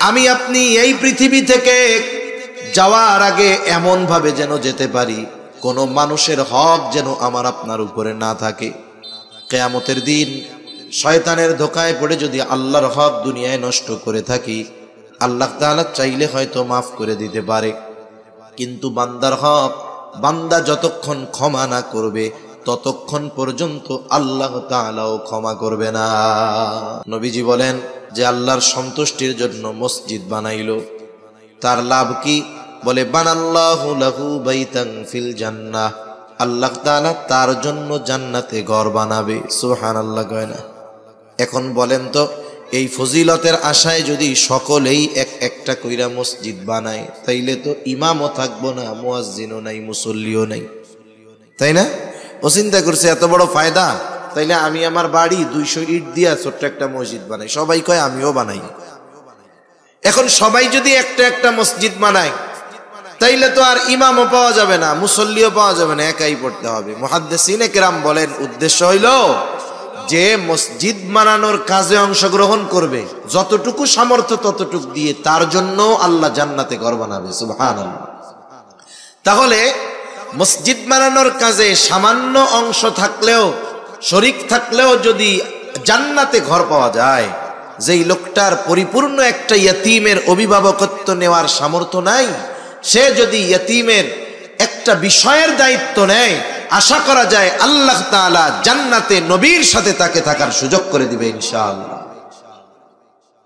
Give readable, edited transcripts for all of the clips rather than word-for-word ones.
আমি আপনি এই পৃথিবী থেকে যাওয়ার আগে এমন ভাবে যেন যেতে পারি কোনো মানুষের হক যেন আমার আপনার উপরে না থাকে। কিয়ামতের দিন শয়তানের ধোঁকায় পড়ে যদি আল্লাহর হক দুনিয়ায় নষ্ট করে থাকি, আল্লাহ তাআলা চাইলে হয়তো মাফ করে দিতে পারে, কিন্তু বান্দার হক বান্দা যতক্ষণ ক্ষমা না করবে ততক্ষণ পর্যন্ত আল্লাহ তাআলাও ক্ষমা করবে না। নবীজি বলেন যে আল্লাহর সন্তুষ্টির জন্য মসজিদ বানাইলো, তার লাভ কি? বলে বানাল্লাহু লাহু বাইতান ফিল জান্নাহ, আল্লাহ তাআলা তার জন্য জান্নাতে ঘর বানাবে। সুবহানাল্লাহ কয় না? এখন বলেন তো, এই ফজিলতের আশায় যদি সকলেই একটা কইরা মসজিদ বানায়, তাইলে তো ইমামও থাকবো না, মুয়াজ্জিনও নাই, মুসল্লিও নাই, তাই না? ও চিন্তা করছে এত বড় ফায়দা, তাইলে আমি আমার বাড়ি 200 ইট দিয়া ছোট্ট একটা মসজিদ বানাই। সবাই কয় আমিও বানাই। এখন সবাই যদি একটা মসজিদ বানায়, তাইলে তো আর ইমামও পাওয়া যাবে না, মুসল্লিও পাওয়া যাবে না, একাই পড়তে হবে। মুহাদ্দিসিনে কেরাম বলেন উদ্দেশ্য হইল যে মসজিদ বানানোর কাজে অংশগ্রহণ করবে, যতটুকু সামর্থ্য ততটুকু দিয়ে তার জন্য আল্লাহ জান্নাতে ঘর বানাবে। সুবহানাল্লাহ। তাহলে মসজিদ বানানোর কাজে সামান্য অংশ থাকলেও, শরীক থাকলেও যদি জান্নাতে ঘর পাওয়া যায়, যেই লোকটার পরিপূর্ণ একটা ইয়তীমের অভিভাবকত্ব নেওয়ার সামর্থ্য নাই, সে যদি ইয়তীমের একটা বিষয়ের দায়িত্ব নেয়, আশা করা যায় আল্লাহ তাআলা জান্নাতে নবীর সাথে তাকে থাকার সুযোগ করে দিবে ইনশাআল্লাহ।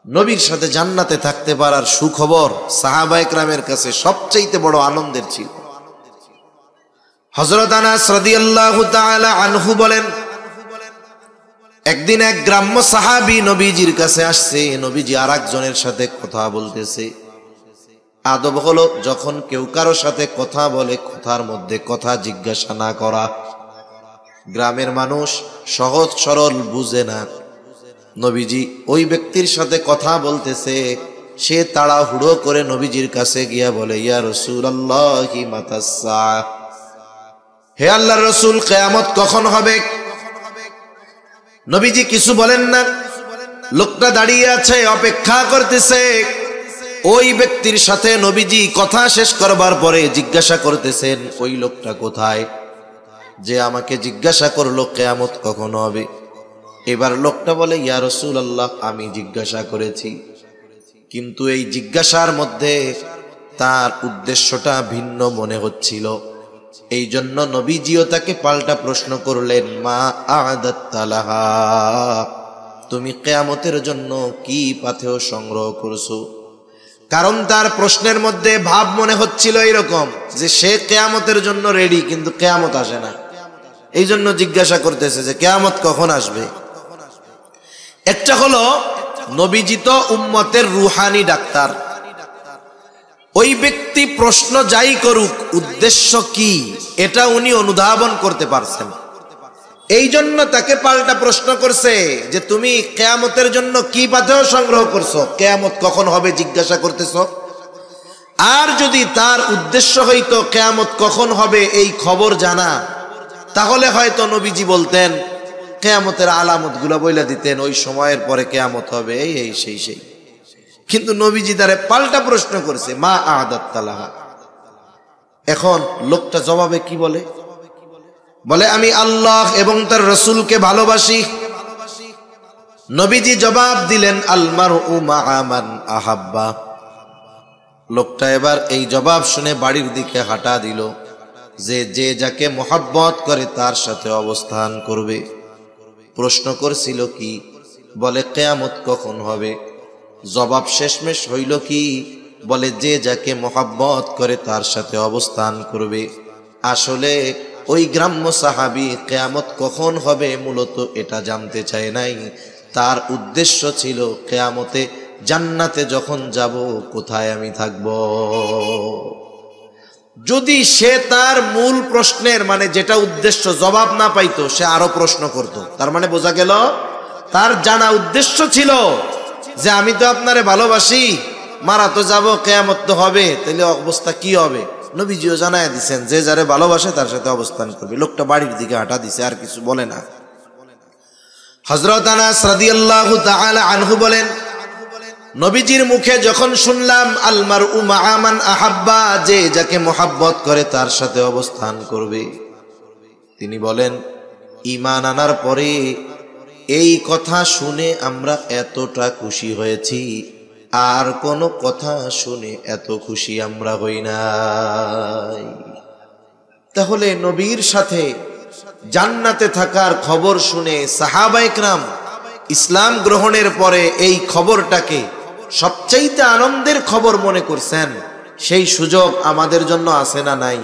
নবীর সাথে জান্নাতে থাকতে পারার সুখবর সাহাবায়ে কেরামের কাছে সবচেয়ে বড় আনন্দের ছিল। হযরত আনাস রাদিয়াল্লাহু তাআলা আনহু বলেন, একদিন এক গ্রাম্য সাহাবী নবীজির কাছে আসছে। নবীজি আরেকজনের সাথে কথা বলতেছে। আদব হলো যখন কেউ কারো সাথে কথা বলে, কথার মধ্যে কথা জিজ্ঞাসা না করা। গ্রামের মানুষ সহজ সরল বুঝে না। নবীজি ওই ব্যক্তির সাথে কথা বলতেছে, সে তাড়াহুড়ো করে নবীজির কাছে গিয়া বলে, ইয়া রাসূলুল্লাহি মাতাস সাআহ, হে আল্লাহর রাসূল, কিয়ামত কখন হবে? নবীজি কিছু বলেন না। লোকটা দাঁড়িয়ে আছে, অপেক্ষা করতেছে। ওই ব্যক্তির সাথে নবীজি কথা শেষ করবার পরে জিজ্ঞাসা করতেছেন, ওই লোকটা কোথায় যে আমাকে জিজ্ঞাসা করলো কিয়ামত কখন হবে? এবার লোকটা বলে, ইয়া রাসূলুল্লাহ, আমি জিজ্ঞাসা করেছি, কিন্তু এই জিজ্ঞাসার মধ্যে তার উদ্দেশ্যটা ভিন্ন মনে হচ্ছিল। এই জন্য নবীজিও তাকে পাল্টা প্রশ্ন করলেন, মা আ'দাত্তা লাহা, তুমি কিয়ামতের জন্য কি পাথেয় সংগ্রহ করছো? কারণ তার প্রশ্নের মধ্যে ভাব মনে হচ্ছিল এরকম যে সে কিয়ামতের জন্য রেডি, কিন্তু কিয়ামত আসে না। এই জন্য জিজ্ঞাসা করতেছে যে কিয়ামত কখন আসবে। একটা হলো নবীজি তো উম্মতের রুহানি ডাক্তার, ওই ব্যক্তি প্রশ্ন যাই করুক উদ্দেশ্য কি এটা উনি অনুধাবন করতে পারছেন। এই জন্য তাকে পাল্টা প্রশ্ন করছে যে তুমি কিয়ামতের জন্য কি পাথেয় সংগ্রহ করছো, কিয়ামত কখন হবে জিজ্ঞাসা করতেছো। আর যদি তার উদ্দেশ্য হইতো কিয়ামত কখন হবে এই খবর জানা, তাহলে হয়তো নবীজি বলতেন, কিয়ামতের আলামতগুলো বইলা দিতেন, ওই সময়ের পরে কিয়ামত হবে, এই সেই। কিন্তু নবীজি তারে পাল্টা প্রশ্ন করছে, মা আ'দাত্তা লাহা। এখন লোকটা জবাবে কি বলে? বলে, আমি আল্লাহ এবং তার রাসূলকে ভালোবাসি। নবীজি জবাব দিলেন, আল মারউ মা'a মান আহাব্বা। লোকটা এবার এই জবাব শুনে বাড়ির দিকে হাঁটা দিল, যে যাকে মোহাব্বত করে তার সাথে অবস্থান করবে। প্রশ্ন করছিল কি? বলে কিয়ামত কখন হবে। জবাব শেষমেশ হইল কি? বলে যে যাকে মোহাব্বত করে তার সাথে অবস্থান করবে। আসলে ওই গ্রাম্য সাহাবী কিয়ামত কখন হবে মূলত এটা জানতে চায় নাই। তার উদ্দেশ্য ছিল কিয়ামতে জান্নাতে যখন যাব কোথায় আমি থাকব। যদি সে তার মূল প্রশ্নের মানে যেটা উদ্দেশ্য জবাব না পাইতো, সে আরো প্রশ্ন করত। তার মানে বোঝা গেল তার জানা উদ্দেশ্য ছিল যে আমি তো আপনারে ভালোবাসি, মারা তো যাব, কিয়ামত তো হবে, তাহলে অবস্থা কি হবে। নবীজিও জানায় দিছেন যে যারে ভালোবাসে তার সাথে অবস্থান করবে। লোকটা বাড়ির দিকে হাঁটা দিছে, আর কিছু বলে না। হযরত আনাস রাদিয়াল্লাহু তাআলা আনহু বলেন, নবীজির মুখে যখন শুনলাম আল মারউ মাআ মান আহাব্বা, যে যাকে মোহাব্বত করে তার সাথে অবস্থান করবে, তিনি বলেন ঈমান আনার পরে এই কথা শুনে আমরা এতটা খুশি হয়েছি, আর কোনো কথা শুনে এত খুশি আমরা হই নাই। তাহলে নবীর সাথে জান্নাতে থাকার খবর শুনে সাহাবায়ে কেরাম ইসলাম গ্রহণের পরে এই খবরটাকে সবচাইতে আনন্দের খবর মনে করছেন। সেই সুযোগ আমাদের জন্য আছে না নাই?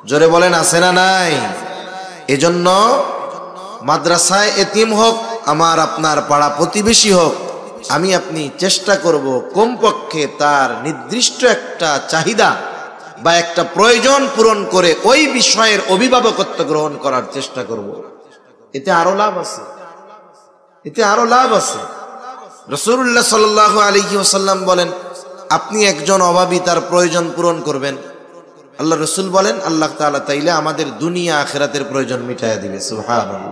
জোরে বলেন, আছে না নাই? এজন্য মাদ্রাসায় এতিম হোক, আমার আপনার পাড়া প্রতিবেশী হোক, আমি আপনি চেষ্টা করব কমপক্ষে তার নির্দিষ্ট একটা চাহিদা বা একটা প্রয়োজন পূরণ করে ওই বিষয়ের অভিভাবকত্ব গ্রহণ করার চেষ্টা করব। এতে আরো লাভ আছে, এতে আরো লাভ আছে। রাসূলুল্লাহ সাল্লাল্লাহু আলাইহি ওয়াসাল্লাম বলেন, আপনি একজন অভাবী তার প্রয়োজন পূরণ করবেন, আল্লাহ রসুল বলেন আল্লাহ তাআলা তাইলে আমাদের দুনিয়া আখিরাতের প্রয়োজন মিটাইয়া দিবে। সুবহানাল্লাহ।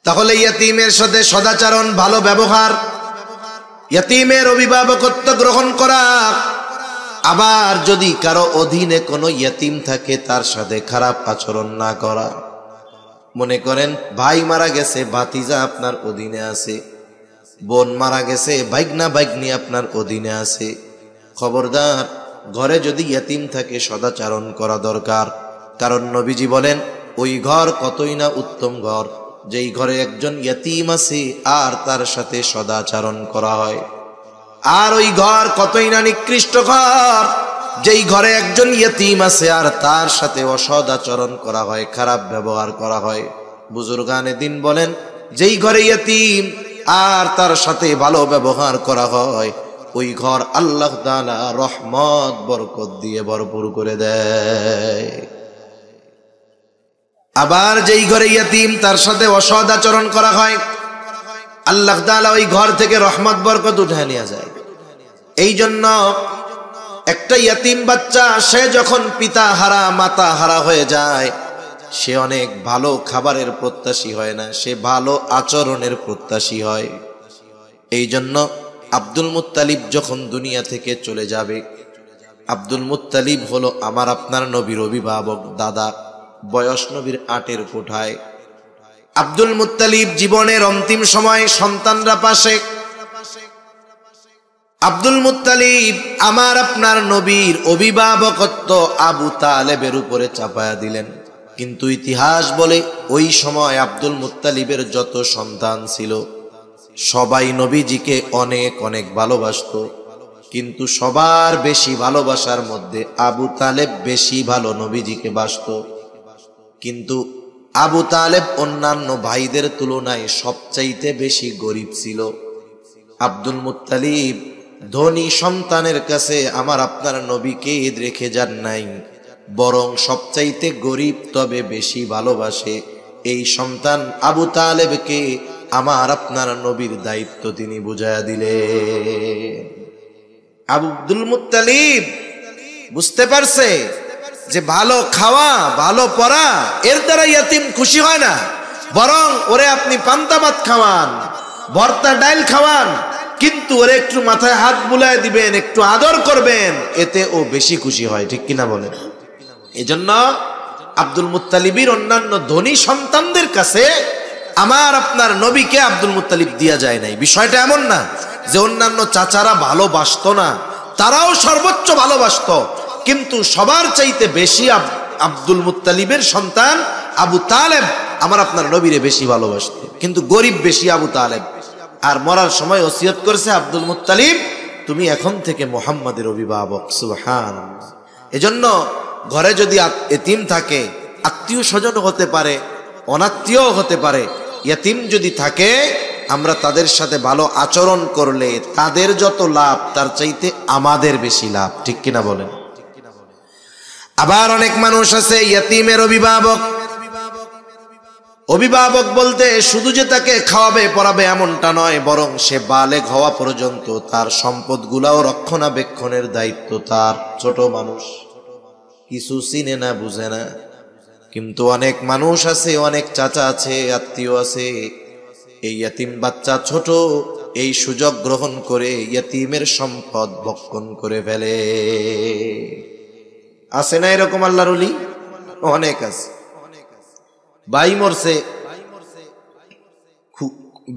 তাহলে ইয়তীমের সাথে সদাচরণ, ভালো ব্যবহার, ইয়তীমের অভিভাবকত্ব গ্রহণ করা, আবার যদি কারো অধীনে কোনো ইয়তীম থাকে তার সাথে খারাপ আচরণ না করা। মনে করেন ভাই মারা গেছে, ভাতিজা আপনার অধীনে আছে, বোন মারা গেছে, ভাইগনা ভাইগনি আপনার অধীনে আছে, খবরদার ঘরে যদি ইয়তীম থাকে সদাচরণ করা দরকার। কারণ নবীজি বলেন ওই ঘর কতই না উত্তম ঘর যেই ঘরে একজন ইয়তীম আছে আর তার সাথে সদাচরণ করা হয়, আর ওই ঘর কতই না নিকৃষ্ট ঘর যেই ঘরে একজন ইয়তীম আছে আর তার সাথে অসদাচরণ করা হয়, খারাপ ব্যবহার করা হয়। বুজুর্গানে দিন বলেন যেই ঘরে ইয়তীম আর তার সাথে ভালো ব্যবহার করা হয় ওই ঘর আল্লাহ তাআলা রহমত বরকত দিয়ে ভরপুর করে দেয়। আবার যেই ঘরে ইয়তীম তার সাথে অসৎ আচরণ করা হয় আল্লাহ তাআলা ওই ঘর থেকে রহমত বরকত উঠায় নিয়ে যায়। এই জন্য একটা ইয়তীম বাচ্চা সে যখন পিতা হারা মাতা হারা হয়ে যায় সে অনেক ভালো খাবারের প্রত্যাশী হয় না, সে ভালো আচরণের প্রত্যাশী হয়। এই জন্য আব্দুল মুত্তালিব যখন দুনিয়া থেকে চলে যাবে, আব্দুল মুত্তালিব হলো আমার আপনার নবীর অভিভাবক, দাদা, বয়স নবীর 8-এর কোঠায়। আব্দুল মুত্তালিব জীবনের অন্তিম সময় সন্তানরা পাশে, আব্দুল মুত্তালিব আমার আপনার নবীর অভিভাবকত্ব আবু তালেবের উপরে চাপায়া দিলেন। কিন্তু ইতিহাস বলে ওই সময় আব্দুল মুত্তালিবের যত সন্তান ছিল সবাই নবীজিকে অনেক অনেক ভালোবাসতো, কিন্তু সবার বেশি ভালোবাসার মধ্যে আবু তালেব বেশি ভালো নবীজিকে বাসতো। কিন্তু আবু তালেব অন্যান্য ভাইদের তুলনায় সবচাইতে বেশি গরিব ছিল। আব্দুল মুত্তালিব ধনী সন্তানের কাছে আমার আপনার নবীকে রেখে যান নাই, বরং সবচাইতে গরিব তবে বেশি ভালোবাসে এই সন্তান আবু তালেবকে আমার আপনার নবীর দায়িত্ব তিনি বুঝায়া দিলেন। আব্দুল মুত্তালিব বুঝতে পারছে যে ভালো খাওয়া ভালো পড়া এর দ্বারা ইয়তীম খুশি হয় না, বরং ওরে আপনি পান্তা ভাত খাওয়ান, ভর্তা ডাইল খাওয়ান, কিন্তু ওরে একটু মাথায় হাত বুলায় দিবেন, একটু আদর করবেন, এতে ও বেশি খুশি হয়। ঠিক কিনা বলেন? এজন্য আব্দুল মুত্তালিবের অন্যান্য ধনী সন্তানদের কাছে আমার আপনার নবীকে আব্দুল মুত্তালিব দিয়া যায় নাই। বিষয়টা এমন না যে অন্যান্য চাচারা ভালোবাসতো না, তারাও সর্বোচ্চ ভালোবাসতো, কিন্তু সবার চাইতে বেশি আব্দুল মুত্তালিবের সন্তান আবু তালেব আমার আপনার নবীরে বেশি ভালোবাসতো, কিন্তু গরিব বেশি আবু তালেব। আর মরার সময় ওসিয়ত করেছে আব্দুল মুত্তালিব তুমি এখন থেকে মুহাম্মাদের অভিভাবক। সুবহানাল্লাহ। এজন্য ঘরে যদি এতিম থাকে, আত্মীয় স্বজন হতে পারে, অনাত্মীয় হতে পারে, ইয়তীম যদি থাকে আমরা তাদের সাথে ভালো আচরণ করলে তাদের যত লাভ তার চাইতে আমাদের বেশি লাভ। ঠিক কিনা বলেন? আবার অনেক মানুষ আছে ইয়তীমের অভিভাবক। অভিভাবক বলতে শুধু যে তাকে খাওয়াবে পড়াবে এমনটা নয়, বরং সে বালেগ হওয়া পর্যন্ত তার সম্পদগুলাও রক্ষণাবেক্ষণের দায়িত্ব তার। ছোট মানুষ কিছু চিনে না, বুঝে না, কিন্তু অনেক মানুষ আছে, অনেক চাচা আছে, আত্মীয় আছে, এই ইয়তীম বাচ্চা ছোট, এই সুযোগ গ্রহণ করে ইয়তীমের সম্পদ ভক্ষণ করে ফেলে। আছে না এরকম আল্লাহর ওলি? অনেক আছে। ভাই মরছে,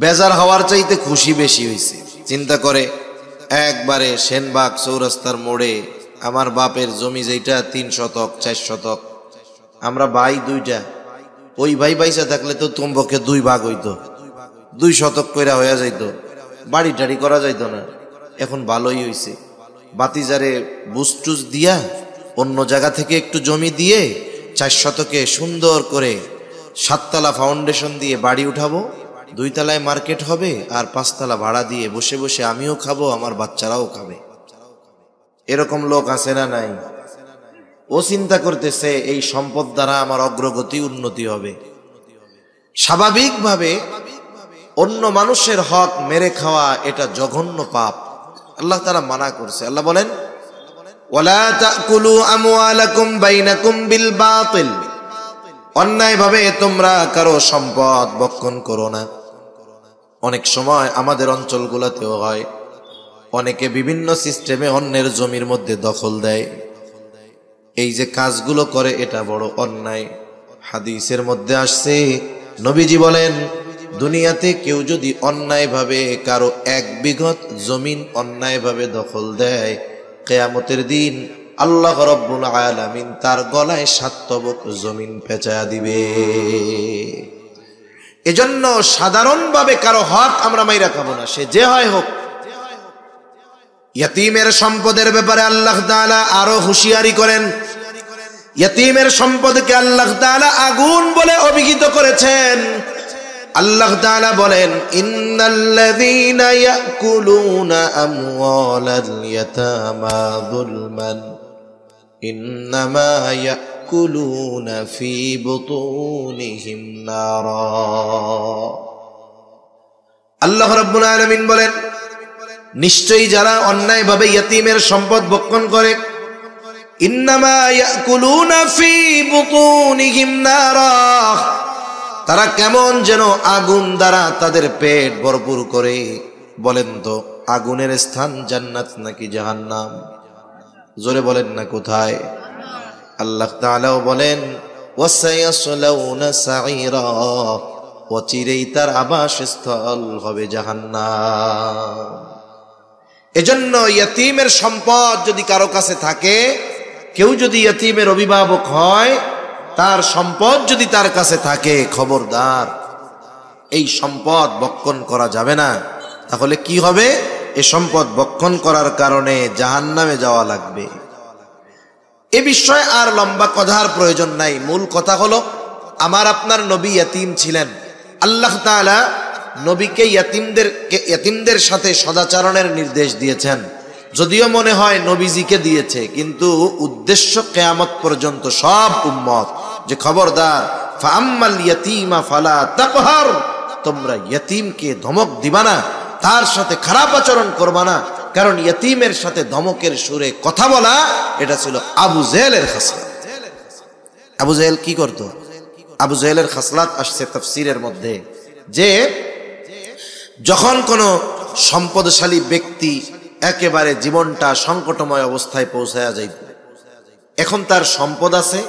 বেজার হওয়ার চাইতে খুশি বেশি হয়েছে। চিন্তা করে একবারে সেনবাগ চৌরাস্তার মোড়ে আমার বাপের জমি যেটা 3 শতক 4 শতক, আমরা ভাই 2টা, ওই ভাই বাইসা থাকলে তো তোমাকে 2 ভাগ হইতো, 2 শতক কইরা হয়ে যাইতো, বাড়ি টাড়ি করা যাইতো না। এখন ভালোই হইছে, বাতিজারে বুস্টুস দিয়া অন্য জায়গা থেকে একটু জমি দিয়ে 4 শতকে সুন্দর করে 7 তলা ফাউন্ডেশন দিয়ে বাড়ি উঠাবো, 2 তলায় মার্কেট হবে, আর 5 তলা ভাড়া দিয়ে বসে বসে আমিও খাবো, আমার বাচ্চারাও খাবে। এরকম লোক আছে না নাই? ও চিন্তা করতেছে এই সম্পদ দ্বারা আমার অগ্রগতি উন্নতি হবে। স্বাভাবিকভাবে অন্য মানুষের হক মেরে খাওয়া এটা জঘন্য পাপ, আল্লাহ তাআলা মানা করছে। আল্লাহ বলেন, ওয়ালা তাকুলু আমওয়ালাকুম বাইনাকুম বিল বাতিল, অন্যায়ভাবে তোমরা কারো সম্পদ ভক্ষণ করো না। অনেক সময় আমাদের অঞ্চলগুলোতেও হয়, অনেকে বিভিন্ন সিস্টেমে অন্যের জমির মধ্যে দখল দেয়। এই যে কাজগুলো করে এটা বড় অন্যায়। হাদিসের মধ্যে আসছে, নবীজি বলেন, দুনিয়াতে কেউ যদি অন্যায়ভাবে কারো 1 বিঘত জমিন অন্যায়ভাবে দখল দেয়, কিয়ামতের দিন আল্লাহ রাব্বুল আলামিন তার গলায় 7 তবক জমিন পেঁচায়া দিবে। এজন্য সাধারণভাবে কারো হক আমরা মাইরা খাবো না, সে যে হয় হোক। ইয়তীমের সম্পদের ব্যাপারে আল্লাহ তাআলা আরো হুঁশিয়ারি করেন। ইয়তীমের সম্পদকে আল্লাহ তাআলা আগুন বলে অভিহিত করেছেন। আল্লাহ তাআলা বলেন, ইন্নাল্লাযীনা ইয়াকুলুনা আমওয়ালাল ইয়াতামা যুলমান ইন্নামা ইয়াকুলুনা ফি বুতুনিহিম নারা। আল্লাহ রাব্বুল আলামিন বলেন, নিশ্চয়ই যারা অন্যায়ভাবে ইয়তীমের সম্পদ ভক্ষণ করে, ইন্নামা ইয়াকুলুনা ফি বুতুনিহিম নারা, তারা কেমন যেন আগুন দ্বারা তাদের পেট ভরপুর করে। বলেন তো, আগুনের স্থান জান্নাত নাকি জাহান্নাম? জোরে বলেন না, কোথায়? আল্লাহ তাআলাও বলেন, ওয়াসায়াসলাউনা সাঈরা, অচিরেই তার আবাসস্থল হবে জাহান্নাম। এজন্য ইয়তীমের সম্পদ যদি কারো কাছে থাকে, কেউ যদি ইয়তীমের অভিভাবক হয়, তার সম্পদ যদি তার কাছে থাকে, খবরদার এই সম্পদ ভক্ষণ করা যাবে না। তাহলে কি হবে? এই সম্পদ ভক্ষণ করার কারণে জাহান্নামে যাওয়া লাগবে। এ বিষয়ে আর লম্বা কথার প্রয়োজন নাই। মূল কথা হলো, আমার আপনার নবী ইয়তীম ছিলেন। আল্লাহ তাআলা নবীকে ইয়তীমদের সাথে সদাচরণের নির্দেশ দিয়েছেন। যদিও মনে হয় নবীজিকে দিয়েছে, কিন্তু উদ্দেশ্য কিয়ামত পর্যন্ত সব উম্মত, যে খবরদার, ফাআম্মাল ইয়াতীমা ফালা তাকহার, তোমরা ইয়তীমকে ধমক দিবা না, তার সাথে খারাপ আচরণ করবা না। কারণ ইয়তীমের সাথে ধমকের সুরে কথা বলা, এটা ছিল আবু জেহেলের খাসলাত। আবু জেহেল কি করত? আবু জেহেলের খাসলাত আসছে তাফসীরের মধ্যে, যে যখন কোনো সম্পদশালী ব্যক্তি একেবারে জীবনটা সংকটময় অবস্থায় পৌঁছায়া যাইত, এখন তার সম্পদ আছে,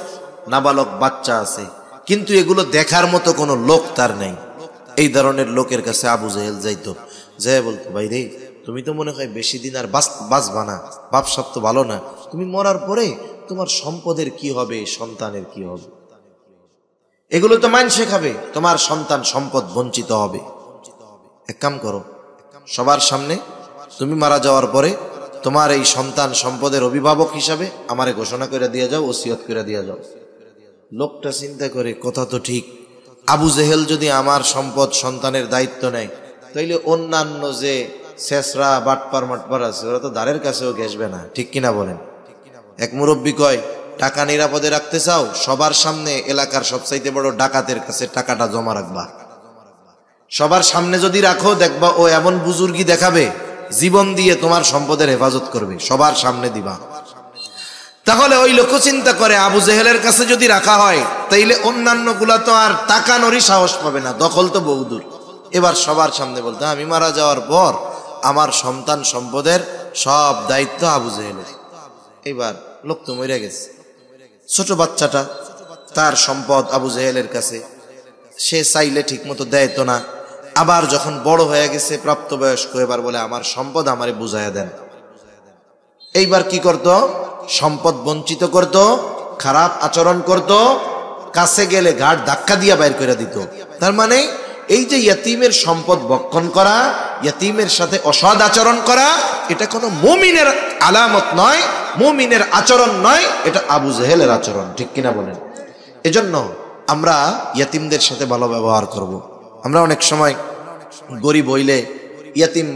নাবালক বাচ্চা আছে, কিন্তু এগুলো দেখার মতো কোনো লোক তার নেই। এই ধরনের লোকের কাছে আবু জেহেল যাইত, যে বলতো, ভাই রে, তুমি তো মনে হয় বেশি দিন আর বাঁচবা না, বাপসাপ তো ভালো না, তুমি মরার পরে তোমার সম্পদের কি হবে, সন্তানের কি হবে? এগুলো তো মানুষে খাবে, তোমার সন্তান সম্পদ বঞ্চিত হবে। এক কাম করো, সবার সামনে তুমি মারা যাওয়ার পরে তোমার এই সন্তান সম্পদের অভিভাবক হিসাবে আমারে ঘোষণা করে দিয়ে যাও, ওসিয়ত করে দিয়ে যাও। লোকটা চিন্তা করে, কথা তো ঠিক, আবু জেহেল যদি আমার সম্পদ সন্তানের দায়িত্ব নেয়, তাইলে অন্যান্য যে শেষরা বাটপার মাটপার আছে, ওরা তো দ্বারের কাছেও ঘেসবে না, ঠিক কিনা বলেন? এক মুরব্বী কয়, টাকা নিরাপদে রাখতে চাও, সবার সামনে এলাকার সবচাইতে বড় ডাকাতের কাছে টাকাটা জমা রাখবা। সবার সামনে যদি রাখো, দেখবা ও এমন বুজুর্গি দেখাবে, জীবন দিয়ে তোমার সম্পদের হেফাজত করবে, সবার সামনে দিবা। তাহলে ওই লোক চিন্তা করে, আবু জেহেলের কাছে যদি রাখা হয়, তাইলে অন্যান্য গুলা তো আর তাকানোরই সাহস পাবে না, দখল তো বহুদূর। এবার সবার সামনে বলতো আমি মারা যাওয়ার পর আমার সন্তান সম্পদের সব দায়িত্ব আবু জেহেলের। এবার লোক তো মরে গেছে, ছোট বাচ্চাটা, তার সম্পদ আবু জেহেলের কাছে, সে চাইলে ঠিক মতো দেয় তো না। আবার যখন বড় হয়ে গেছে, প্রাপ্তবয়স্ক, এবার বলে আমার সম্পদ আমারে বুঝাইয়া দেন। এইবার কি করত? সম্পদ বঞ্চিত করত, খারাপ আচরণ করত, কাছে গেলে ঘাট ধাক্কা দিয়া বাইর করে দিত। তার মানে এই যে ইয়তিমের সম্পদ ভক্ষণ করা, ইয়তিমের সাথে অসৎ আচরণ করা, এটা কোনো মুমিনের আলামত নয়, মুমিনের আচরণ নয়, এটা আবু জেহেলের আচরণ। ঠিক কিনা বলেন? এজন্য আমরা ইয়তিমদের সাথে ভালো ব্যবহার করব। আমরা অনেক সময় গরিব হইলে ইয়তিম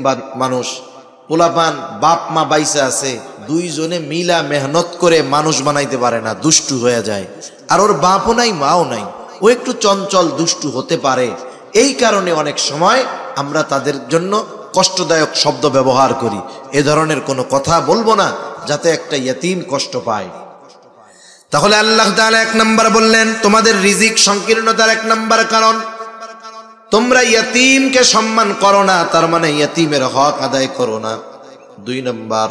মানুষ, পোলাপান, বাপ মা বাইসা আছে, দুইজনে মিলা মেহনত করে মানুষ বানাইতে পারে না, দুষ্টু হয়ে যায়। আর ওর বাপও নাই মাও নাই, ও একটু চঞ্চল দুষ্টু হতে পারে। এই কারণে অনেক সময় আমরা তাদের জন্য কষ্টদায়ক শব্দ ব্যবহার করি। এ ধরনের কোনো কথা বলবো না যাতে একটা ইয়তিম কষ্ট পায়। তাহলে আল্লাহ তাআলা 1 নাম্বার বললেন তোমাদের রিজিক সংকীর্ণতার 1 নাম্বার কারণ তোমরা ইয়তিমকে সম্মান করো না, তার মানে ইয়তিমের হক আদায় করো না। 2 নাম্বার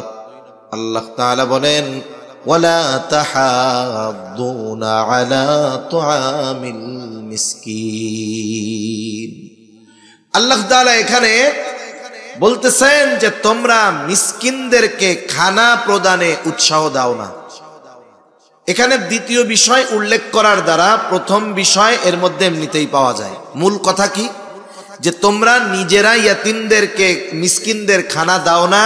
আল্লাহ তাআলা বলেন ওয়ালা তাহাদ্দুনা আলা তুআমিল মিসকিন। আল্লাহ তাআলা এখানে বলতেছেন যে তোমরা মিসকিনদেরকে খানা প্রদানে উৎসাহ দাও না। এখানে দ্বিতীয় বিষয় উল্লেখ করার দ্বারা প্রথম বিষয় এর মধ্যে এমনিতেই পাওয়া যায়। মূল কথা কি? যে তোমরা নিজেরা ইয়তিমদেরকে, মিসকিনদের খানা দাও না,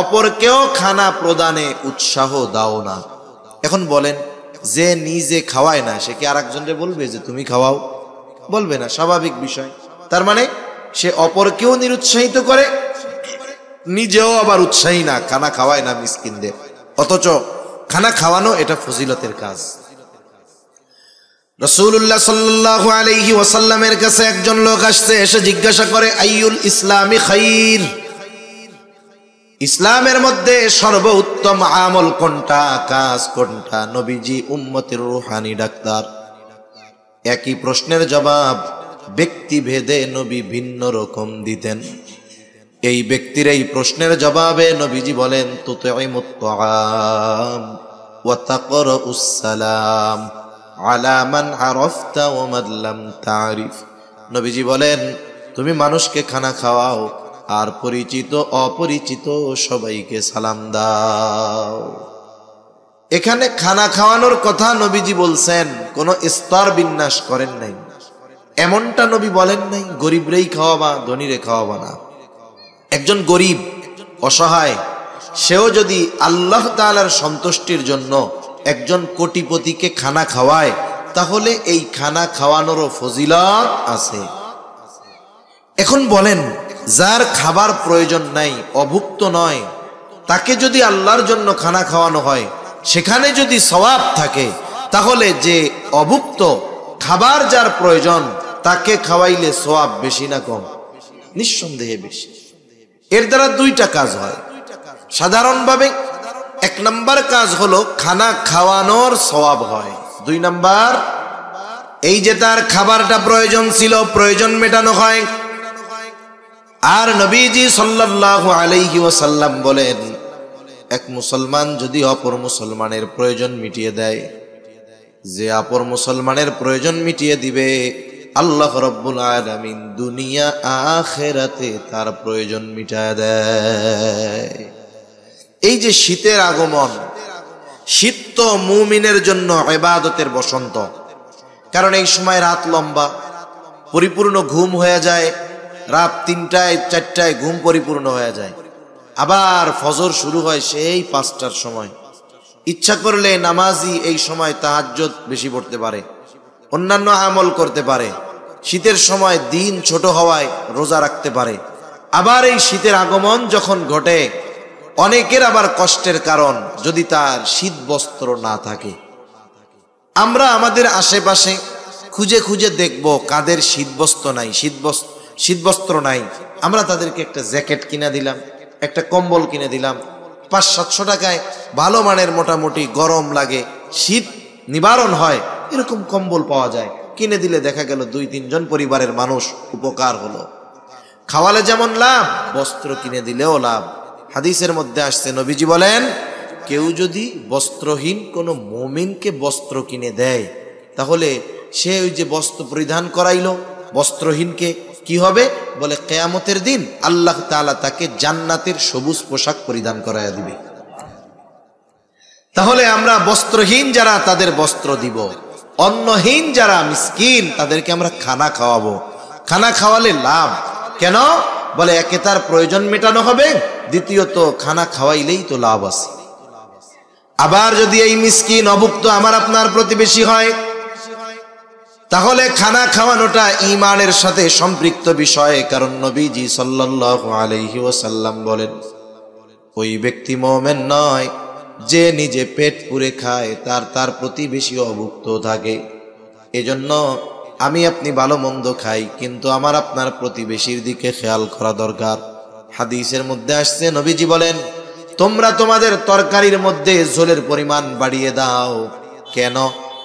অপরকেও খানা প্রদানে উৎসাহ দাও না। এখন বলেন, যে নিজে খাওয়ায় না সে কি আরেকজনকে বলবে যে তুমি খাওয়াও? বলবে না, স্বাভাবিক বিষয়। তার মানে সে অপরকেও নিরুৎসাহিত করে, নিজেও আবার উৎসাহী না, খানা খাওয়ায় না মিসকিনদের। অথচ খানা খাওয়ানো এটা ফজিলতের কাজ। রাসূলুল্লাহ সাল্লাল্লাহু আলাইহি ওয়াসাল্লামের কাছে একজন লোক আসছে, এসে জিজ্ঞাসা করে আইয়ুল ইসলামি খাইর, ইসলামের মধ্যে সর্বোত্তম আমল কোনটা, কাজ কোনটা? নবীজি উম্মতের রূহানি ডাক্তার। একই প্রশ্নের জবাব ব্যক্তি ভেদে নবী ভিন্ন রকম দিতেন। এই ব্যক্তির এই প্রশ্নের জবাবে নবীজি বলেন তুতঈমুত তাআম ওয়া তাকরাউস সালাম আলা মান আরাফতা ওয়া মান লাম তারিফ। নবীজি বলেন তুমি মানুষকে খানা খাওয়াও, আর পরিচিত অপরিচিত সবাইকে সালাম দাও। এখানে খানা খাওয়ানোর কথা নবীজি বলছেন, কোনো স্তর বিন্যাস করেন নাই, এমনটা নবী বলেন নাই গরিবরেই খাওয়াবা, ধনীরে খাওয়াবা না। একজন গরিব অসহায় সেও যদি আল্লাহ তাআলার সন্তুষ্টির জন্য একজন কোটিপতিকে খানা খাওয়ায়, তাহলে এই খানা খাওয়ানোরও ফজিলত আছে। এখন বলেন, যার খাবার প্রয়োজন নাই, অভুক্ত নয়, তাকে যদি আল্লাহর জন্য খানা খাওয়ানো হয়, সেখানে যদি সওয়াব থাকে, তাহলে যে অভুক্ত, খাবার যার প্রয়োজন, তাকে খাওয়াইলে সওয়াব বেশি না কম? নিঃসন্দেহে বেশি। এর দ্বারা 2টা কাজ হয় সাধারণভাবে। 1 নাম্বার কাজ হলো খানা খাওয়ানোর সওয়াব হয়। 2 নাম্বার, এই যে তার খাবারটা প্রয়োজন ছিল, প্রয়োজন মেটানো হয়। আর নবীজি সাল্লাল্লাহু আলাইহি ওয়াসাল্লাম বলেন, এক মুসলমান যদি অপর মুসলমানের প্রয়োজন মিটিয়ে দেয়, যে অপর মুসলমানের প্রয়োজন মিটিয়ে দিবে, আল্লাহ রাব্বুল আলামিন দুনিয়া আখিরাতে তার প্রয়োজন মিটায় দেয়। এই যে শীতের আগমন, শীত তো মুমিনের জন্য ইবাদতের বসন্ত। কারণ এই সময় রাত লম্বা, পরিপূর্ণ ঘুম হয়ে যায়, রাত 3টায় 4টায় ঘুম পরিপূর্ণ হয়ে যায়। আবার ফজর শুরু হয় সেই 5টার সময়। ইচ্ছা করলে নামাজি এই সময় তাহাজ্জুদ বেশি পড়তে পারে, অন্যান্য আমল করতে পারে। শীতের সময় দিন ছোট হওয়ায় রোজা রাখতে পারে। আবার এই শীতের আগমন যখন ঘটে, অনেকের আবার কষ্টের কারণ যদি তার শীত বস্ত্র না থাকে। আমরা আমাদের আশেপাশে খুঁজে খুঁজে দেখব কাদের শীতবস্ত্র নাই, শীতবস্ত্র নাই। আমরা তাদেরকে একটা জ্যাকেট কিনে দিলাম, একটা কম্বল কিনে দিলাম, 500-700 টাকায় ভালো মানের, মোটামুটি গরম লাগে, শীত নিবারণ হয়, এরকম কম্বল পাওয়া যায়। কিনে দিলে দেখা গেল 2-3 জন পরিবারের মানুষ উপকার হলো। খাওয়ালে যেমন লাভ, বস্ত্র কিনে দিলেও লাভ। হাদিসের মধ্যে আসছে, নবীজি বলেন, কেউ যদি বস্ত্রহীন কোনো মুমিনকে বস্ত্র কিনে দেয়, তাহলে সে ওই যে বস্ত্র পরিধান করাইলো বস্ত্রহীনকে, কি হবে বলে, কিয়ামতের দিন আল্লাহ তাআলা তাকে জান্নাতের সবুজ পোশাক পরিধান করায়া দিবে। তাহলে আমরা বস্ত্রহীন যারা তাদের বস্ত্র দিব, অন্নহীন যারা মিসকিন তাদেরকে আমরা খানা খাওয়াবো। খানা খাওয়ালে লাভ। কেন বলে, একে তার প্রয়োজন মেটানো হবে, দ্বিতীয়ত খানা খাওয়াইলেই তো লাভ আছে। আবার যদি এই মিসকিন অভুক্ত আমার আপনার প্রতিবেশী হয়, তাহলে খানা খাওয়ানোটা ঈমানের সাথে সম্পৃক্ত বিষয়। কারণ নবীজি সাল্লাল্লাহু আলাইহি ওয়াসাল্লাম বলেন, ওই ব্যক্তি মুমিন নয় যে নিজে পেট পুরে খায়, তার প্রতিবেশী অভুক্ত থাকে। এজন্য আমি আপনি ভালো মন্দ খাই, কিন্তু আমার আপনার প্রতিবেশীর দিকে খেয়াল করা দরকার। হাদিসের মধ্যে আসছে, নবীজি বলেন, তোমরা তোমাদের তরকারির মধ্যে ঝোলের পরিমাণ বাড়িয়ে দাও। কেন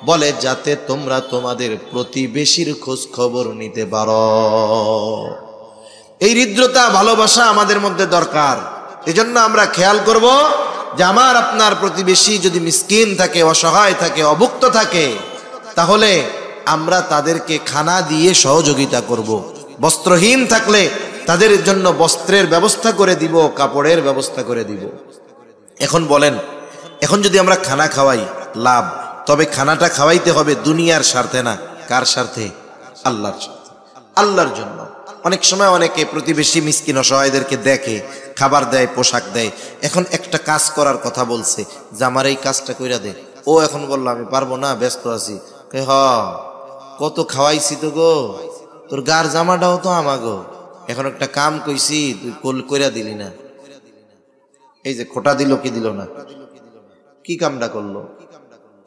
বলে, যাতে তোমরা তোমাদের প্রতিবেশীর খোঁজ খবর নিতে পারো। এই হৃদ্রতা ভালোবাসা আমাদের মধ্যে দরকার। এজন্য আমরা খেয়াল করব যে আমার আপনার প্রতিবেশী যদি মিসকিন থাকে, অসহায় থাকে, অভুক্ত থাকে, তাহলে আমরা তাদেরকে খানা দিয়ে সহযোগিতা করব। বস্ত্রহীন থাকলে তাদের জন্য বস্ত্রের ব্যবস্থা করে দিব, কাপড়ের ব্যবস্থা করে দিব। এখন বলেন, এখন যদি আমরা খানা খাওয়াই লাভ, তবে খানাটা খাওয়াইতে হবে দুনিয়ার স্বার্থে না। কার স্বার্থে? আল্লাহর স্বার্থে, আল্লাহর জন্য। অনেক সময় অনেকে প্রতিবেশী মিসকিন অসহায়দেরকে দেখে, খাবার দেয়, পোশাক দেয়। এখন একটা কাজ করার কথা বলছে যে আমার এই কাজটা কইরা দে। ও এখন বললো আমি পারবো না, ব্যস্ত আছি। কত খাওয়াইছি তো গো, তোর গার জামাটাও তো আমাগো, এখন একটা কাম কইছি তুই কইরা দিলি না। এই যে খোটা দিল কি দিল না, কি কামটা করলো?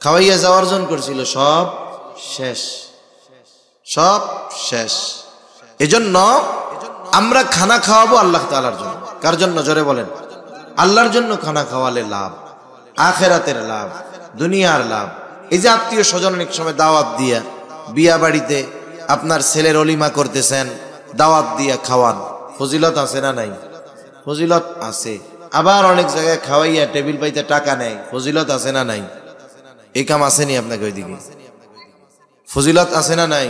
খাওয়াইয়া যাওয়ার অর্জন করছিল, সব শেষ, সব শেষ। এজন্য আমরা খানা খাওয়াবো আল্লাহ তাআলার জন্য। কার জন্য? জোরে বলেন। আল্লাহর জন্য খানা খাওয়ালে লাভ, আখিরাতের লাভ, দুনিয়ার লাভ। এই যে আত্মীয় স্বজন অনেক সময় দাওয়াত দিয়া, বিয়া বাড়িতে আপনার ছেলের অলিমা করতেছেন, দাওয়াত দিয়া খাওয়ান, ফজিলত আছে না নাই? ফজিলত আছে। আবার অনেক জায়গায় খাওয়াইয়া টেবিল পাইতে টাকা নেয়, ফজিলত আছে না নাই? এই কাম আসেনি আপনাকে ওইদিকে? ফজিলত আছে না নাই?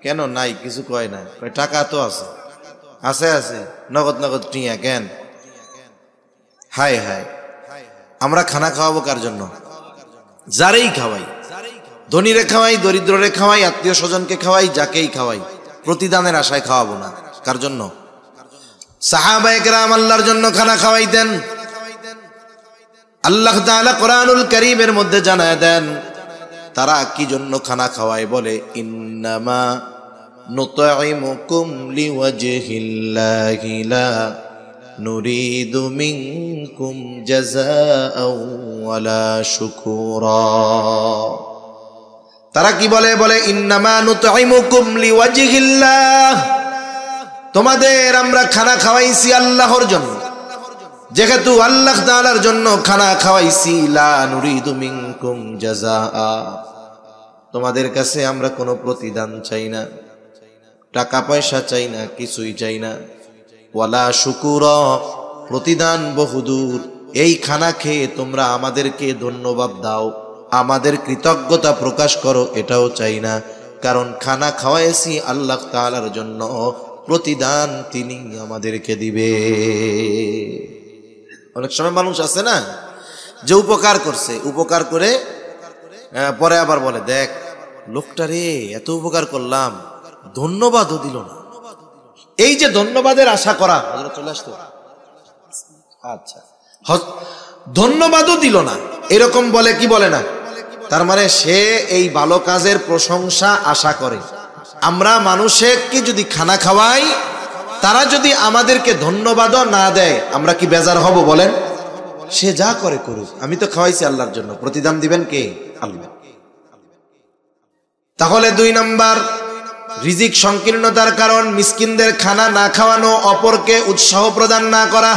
কেন নাই? কিছু কয় না, টাকা তো আছে, আছে আছে, নগদ নগদ টিয়া কেন? হায় হায়। আমরা খানা খাওয়াবো কার জন্য? যারেই খাওয়াই, ধনীরে খাওয়াই, দরিদ্ররে খাওয়াই, আত্মীয় স্বজনকে খাওয়াই, যাকেই খাওয়াই, প্রতিদানের আশায় খাওয়াবো না। কার জন্য? সাহাবায়ে কেরাম আল্লাহর জন্য খানা খাওয়াইতেন। আল্লাহ তাআলা কোরআনুল কারীমের মধ্যে জানায় দেন তারা কি জন্য খানা খাওয়ায়। বলে, ইন্নামা নুতঈমুকুম লিওয়াজহিল্লাহি লা নুরিদু মিনকুম জাযাআও ওয়ালা শুকুরা। তারা কি বলে? বলে, ইন্নামা নুতঈমুকুম লিওয়াজহিল্লাহ, তোমাদের আমরা খানা খাওয়াইছি আল্লাহর জন্য। যেহেতু আল্লাহ তাআলার জন্য খানা খাওয়াইছি, লা নুরিদু মিনকুম জাযাআ, তোমাদের কাছে আমরা কোনো প্রতিদান চাই না, টাকা পয়সা চাই না, কিছুই চাই না। ওয়ালা শুকুরা, প্রতিদান বহুদূর। এই খানা খেয়ে তোমরা আমাদেরকে ধন্যবাদ দাও, আমাদের কৃতজ্ঞতা প্রকাশ করো, এটাও চাই না। কারণ খানা খাওয়াইছি আল্লাহ তাআলার জন্য, প্রতিদান তিনি আমাদেরকে দিবে। অনেক সময় মানুষ আছে না যে উপকার করছে, উপকার করে পরে আবার বলে, দেখ লোকটা রে, এত উপকার করলাম, ধন্যবাদও দিল না। এই যে ধন্যবাদের আশা করা, চলে আসতো, আচ্ছা, ধন্যবাদও দিল না, এরকম বলে কি বলে না? তার মানে সে এই ভালো কাজের প্রশংসা আশা করে। আমরা মানুষকে যদি খানা খাওয়াই, তারা যদি আমাদেরকে ধন্যবাদও না দেয়, আমরা কি বেজার হব বলেন? সে যা করে করুক, আমি তো খাওয়াইছি আল্লাহর জন্য, প্রতিদান দিবেন কে? আল্লাহ। তাহলে 2 নাম্বার, রিজিক সংকীর্ণতার কারণ মিসকিনদের খানা না খাওয়ানো, অপরকে উৎসাহ প্রদান না করা।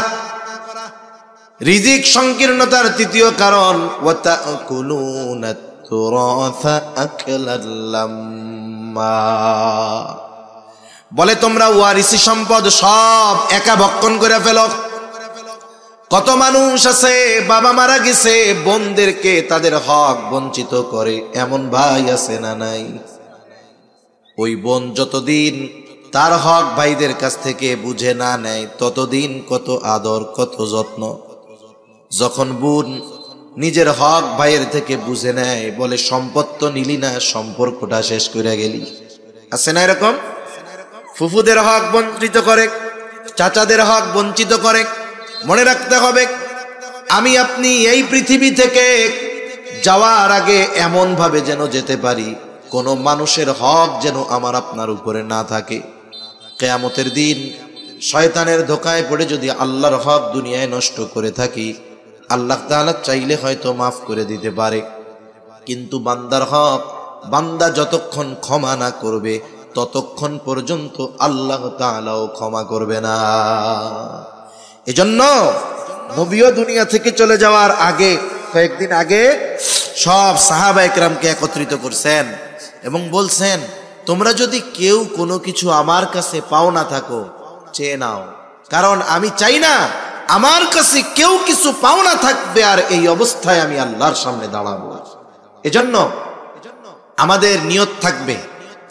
রিজিক সংকীর্ণতার 3য় কারণ, ওয়াতাকুলুনাত তুরাসা আকলাল লাম্মা, জাম্মা। বলে তোমরা ওয়ারিসি সম্পদ সব একা ভক্ষণ করে ফেলো। কত মানুষ আছে বাবা মারা গেছে, বোনদেরকে তাদের হক বঞ্চিত করে, এমন ভাই আছে না নাই? ওই বোন যতদিন তার হক ভাইদের কাছ থেকে বুঝে না নেয় ততদিন কত আদর কত যত্ন। যখন বোন নিজের হক ভাইয়ের থেকে বুঝে নেয়, বলে সম্পদ তো নিলি না, সম্পর্কটা শেষ করে গেলি। আছে না এরকম? ফুফুদের হক বঞ্চিত করে, চাচাদের হক বঞ্চিত করে। মনে রাখতে হবে, আমি আপনি এই পৃথিবী থেকে যাওয়ার আগে এমন ভাবে যেন যেতে পারি কোনো মানুষের হক যেন আমার আপনার উপরে না থাকে। কিয়ামতের দিন শয়তানের ধোকায় পড়ে যদি আল্লাহর হক দুনিয়ায় নষ্ট করে থাকি, আল্লাহ তাআলা চাইলে হয়তো মাফ করে দিতে পারে, কিন্তু বান্দার হক বান্দা যতক্ষণ ক্ষমা না করবে ততক্ষণ পর্যন্ত আল্লাহ তাআলাও ক্ষমা করবে না। এজন্য নবীও দুনিয়া থেকে চলে যাওয়ার আগে, কয়েকদিন আগে সব সাহাবা একরামকে একত্রিত করছেন এবং বলছেন, তোমরা যদি কেউ কোনো কিছু আমার কাছে পাও না থাকো, চেয়ে নাও, কারণ আমি চাই না আমার কাছে কেউ কিছু পাও না থাকবে আর এই অবস্থায় আমি আল্লাহর সামনে দাঁড়াবো। এজন্য আমাদের নিয়ত থাকবে,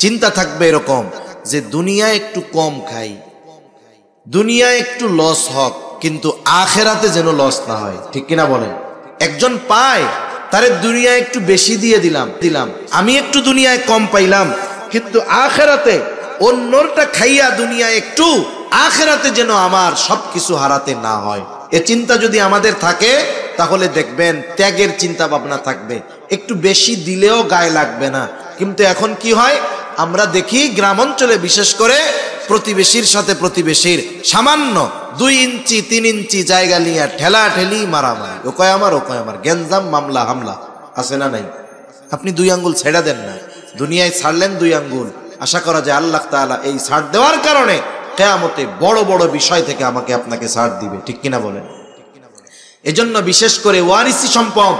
চিন্তা থাকবে এরকম যে দুনিয়ায় একটু কম খাই, দুনিয়ায় একটু লস হোক, কিন্তু আখেরাতে যেন লস না হয়। ঠিক কিনা বলেন? একজন পায়, তারে দুনিয়ায় একটু বেশি দিয়ে দিলাম, আমি একটু দুনিয়ায় কম পাইলাম, কিন্তু আখেরাতে অন্যটা খাইয়া দুনিয়ায় একটু, আখেরাতে যেন আমার সবকিছু হারাতে না হয়। এ চিন্তা যদি আমাদের থাকে তাহলে দেখবেন ত্যাগের চিন্তা ভাবনা থাকবে, একটু বেশি দিলেও গায়ে লাগবে না। কিন্তু এখন কি হয়, আমরা দেখি গ্রাম অঞ্চলে বিশেষ করে প্রতিবেশীর সাথে প্রতিবেশীর সামান্য 2 ইঞ্চি 3 ইঞ্চি জায়গা নিয়ে ঠেলা ঠেলি মারামারি, ও কয় আমার, ও কয় আমার, গেঞ্জাম মামলা হামলা আছে না নাই? আপনি 2 আঙ্গুল ছেড়া দেন না, দুনিয়ায় ছাড়লেন 2 আঙ্গুল, আশা করা যায় আল্লাহ তাআলা এই ছাড় দেওয়ার কারণে কিয়ামতে বড় বড় বিষয় থেকে আমাকে আপনাকে ছাড় দিবে। ঠিক কিনা বলেন? এজন্য বিশেষ করে ওয়ারিসি সম্পদ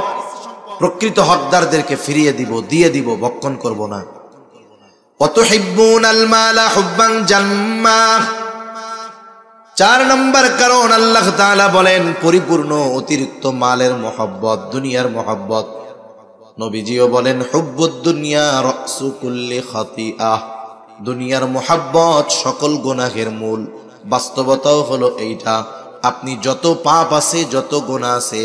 প্রকৃত হকদারদেরকে ফিরিয়ে দিব, দিয়ে দিব, ভক্ষণ করব না। ওয়াতুহিব্বুনাল মালা হুব্বান জাম্মা। 4 নম্বর কারণ আল্লাহ তাআলা বলেন পরিপূর্ণ অতিরিক্ত মালের মহব্বত, দুনিয়ার মহব্বত। নবীজিও বলেন হুব্বুদ দুনিয়া রাসু কুল্লি খাতিআহ। দুনিয়ার মহব্বত সকল গুনাহের মূল। বাস্তবতাও হলো এইটা, আপনি যত পাপ আছে, যত গুনাহ আছে,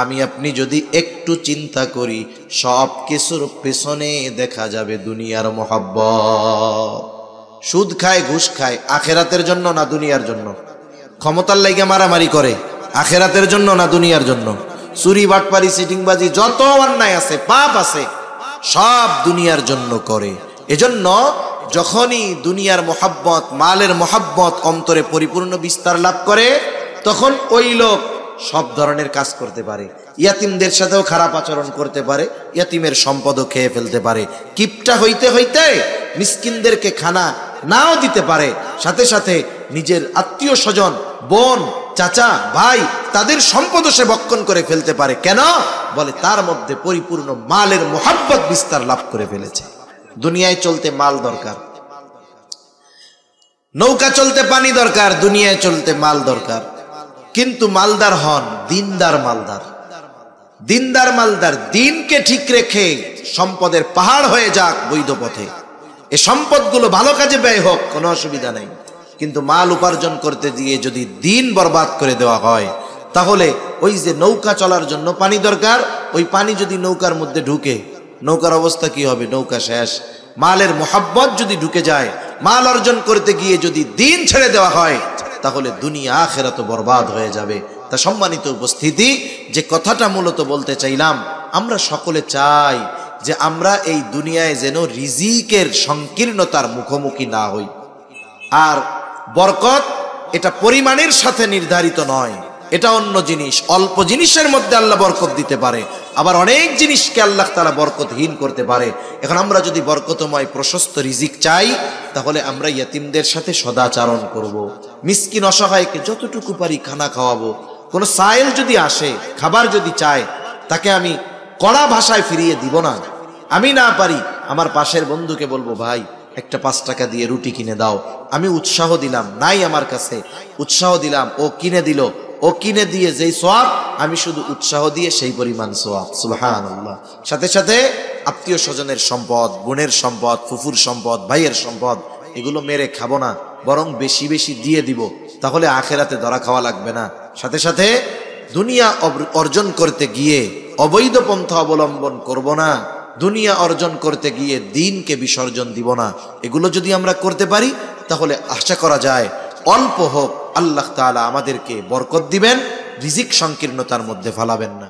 আমি আপনি যদি একটু চিন্তা করি সব কিছুর পেছনে দেখা যাবে দুনিয়ার মহব্বত। সুদ খায়, ঘুষ খায়, আখেরাতের জন্য না দুনিয়ার জন্য? ক্ষমতার লাইগা মারামারি করে, আখেরাতের জন্য না দুনিয়ার জন্য? চুরি বাটপারি সিটিংবাজি যত অন্যায় আছে, পাপ আছে, সব দুনিয়ার জন্য করে। এজন্য যখনই দুনিয়ার মহব্বত, মালের মহব্বত অন্তরে পরিপূর্ণ বিস্তার লাভ করে, তখন ওই লোক সব ধরনের কাজ করতে পারে, ইয়াতিমদের সাথেও খারাপ আচরণ করতে পারে, ইয়াতিমের সম্পদও খেয়ে ফেলতে পারে, কিপটা হইতে হইতে মিসকিনদেরকে খানা নাও দিতে পারে, সাথে সাথে নিজের আত্মীয় স্বজন, বোন, চাচা, ভাই, তাদের সম্পদও সে ভক্ষণ করে ফেলতে পারে। কেন? বলে তার মধ্যে পরিপূর্ণ মালের মহব্বত বিস্তার লাভ করে ফেলেছে। দুনিয়ায় চলতে মাল দরকার, নৌকা চলতে পানি দরকার, দুনিয়ায় চলতে মাল দরকার। কিন্তু মালদার হন দিনদার মালদার, দিনদার মালদার, দিনকে ঠিক রেখে সম্পদের পাহাড় হয়ে যাক বৈধ পথে, এই সম্পদগুলো ভালো কাজে ব্যয় হোক, কোনো অসুবিধা নেই। কিন্তু মাল উপার্জন করতে গিয়ে যদি দিন বরবাদ করে দেওয়া হয়, তাহলে ওই যে নৌকা চলার জন্য পানি দরকার, ওই পানি যদি নৌকার মধ্যে ঢুকে, নৌকার অবস্থা কি হবে? নৌকা শেষ। মালের মোহাব্বত যদি ঢুকে যায়, মাল অর্জন করতে গিয়ে যদি দিন ছেড়ে দেওয়া হয়, তাহলে দুনিয়া আখিরাত বরবাদ হয়ে যাবে। তা সম্মানিত উপস্থিতি, যে কথাটা মূলত বলতে চাইলাম, আমরা সকলে চাই যে আমরা এই দুনিয়ায় যেন রিজিকের সংকীর্ণতার মুখোমুখি না হই। আর বরকত এটা পরিমাণের সাথে নির্ধারিত নয়, এটা অন্য জিনিস। অল্প জিনিসের মধ্যে আল্লাহ বরকত দিতে পারে, আবার অনেক জিনিসকে আল্লাহ তাআলা বরকতহীন করতে পারে। এখন আমরা যদি বরকতময় প্রশস্ত রিজিক চাই, তাহলে আমরা ইয়েতিমদের সাথে সদাচরণ করব, মিসকিন অসহায়কে যতটুকু পারি খানা খাওয়াবো। কোনো সাইল যদি আসে, খাবার যদি চায়, তাকে আমি কড়া ভাষায় ফিরিয়ে দিব না। আমি না পারি আমার পাশের বন্ধুকে বলবো, ভাই একটা 5 টাকা দিয়ে রুটি কিনে দাও। আমি উৎসাহ দিলাম, নাই আমার কাছে, উৎসাহ দিলাম, ও কিনে দিল, ও কিনে দিয়ে যেই সওয়াব, আমি শুধু উৎসাহ দিয়ে সেই পরিমাণ সওয়াব। সুবহানাল্লাহ। সাথে সাথে আত্মীয় স্বজনের সম্পদ, বোনের সম্পদ, ফুফুর সম্পদ, ভাইয়ের সম্পদ, এগুলো মেরে খাবো না, বরং বেশি বেশি দিয়ে দিব, তাহলে আখেরাতে ধরা খাওয়া লাগবে না। সাথে সাথে দুনিয়া অর্জন করতে গিয়ে অবৈধ পন্থা অবলম্বন করব না, দুনিয়া অর্জন করতে গিয়ে দ্বীনকে বিসর্জন দিব না। এগুলো যদি আমরা করতে পারি তাহলে আশা করা যায় অল্প হোক আল্লাহ তাআলা আমাদেরকে বরকত দিবেন, রিজিক সংকীর্ণতার মধ্যে ফেলাবেন না।